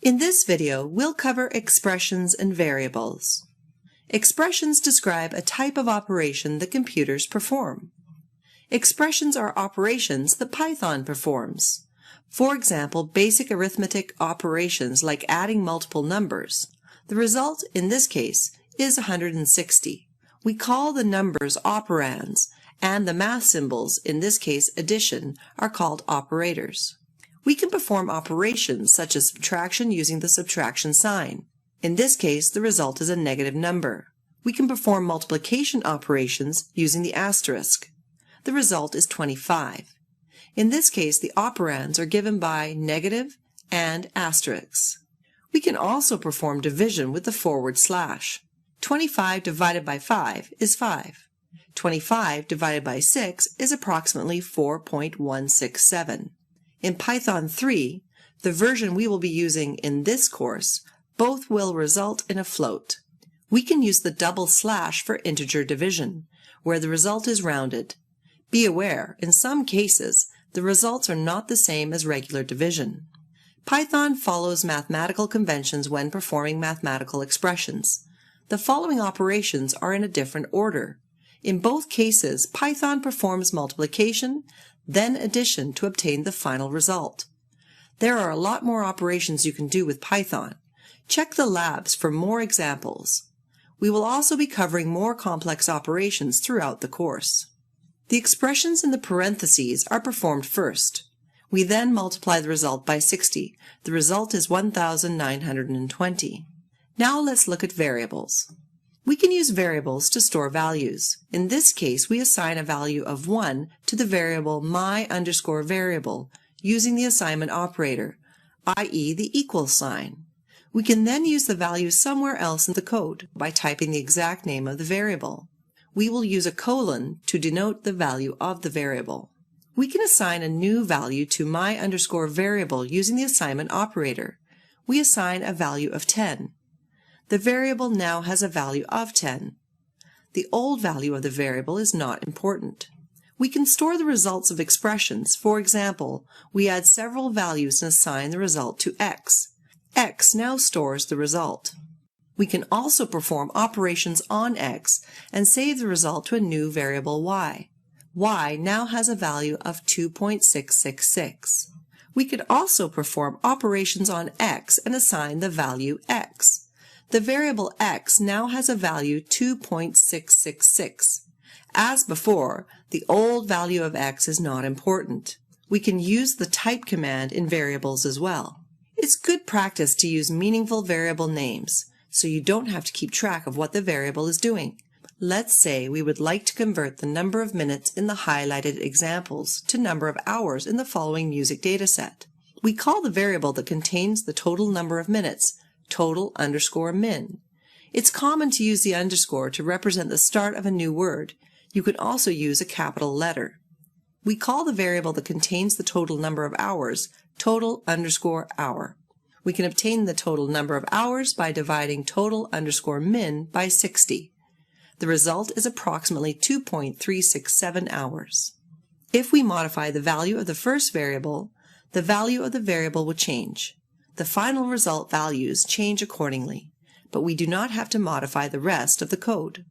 In this video, we'll cover expressions and variables. Expressions describe a type of operation that computers perform. Expressions are operations that Python performs. For example, basic arithmetic operations like adding multiple numbers. The result, in this case, is 160. We call the numbers operands, and the math symbols, in this case addition, are called operators. We can perform operations such as subtraction using the subtraction sign. In this case, the result is a negative number. We can perform multiplication operations using the asterisk. The result is 25. In this case, the operands are given by negative and asterisks. We can also perform division with the forward slash. 25 divided by 5 is 5. 25 divided by 6 is approximately 4.167. In Python 3, the version we will be using in this course, both will result in a float. We can use the double slash for integer division, where the result is rounded. Be aware, in some cases, the results are not the same as regular division. Python follows mathematical conventions when performing mathematical expressions. The following operations are in a different order. In both cases, Python performs multiplication, then addition to obtain the final result. There are a lot more operations you can do with Python. Check the labs for more examples. We will also be covering more complex operations throughout the course. The expressions in the parentheses are performed first. We then multiply the result by 60. The result is 1,920. Now let's look at variables. We can use variables to store values. In this case, we assign a value of 1 to the variable my_variable using the assignment operator, i.e. the equal sign. We can then use the value somewhere else in the code by typing the exact name of the variable. We will use a colon to denote the value of the variable. We can assign a new value to my_variable using the assignment operator. We assign a value of 10. The variable now has a value of 10. The old value of the variable is not important. We can store the results of expressions. For example, we add several values and assign the result to x. X now stores the result. We can also perform operations on x and save the result to a new variable y. Y now has a value of 2.666. We could also perform operations on x and assign the value x. The variable x now has a value 2.666. As before, the old value of x is not important. We can use the type command in variables as well. It's good practice to use meaningful variable names, so you don't have to keep track of what the variable is doing. Let's say we would like to convert the number of minutes in the highlighted examples to number of hours in the following music dataset. We call the variable that contains the total number of minutes total_min. It's common to use the underscore to represent the start of a new word. You can also use a capital letter. We call the variable that contains the total number of hours total_hour. We can obtain the total number of hours by dividing total_min by 60. The result is approximately 2.367 hours. If we modify the value of the first variable, the value of the variable will change. The final result values change accordingly, but we do not have to modify the rest of the code.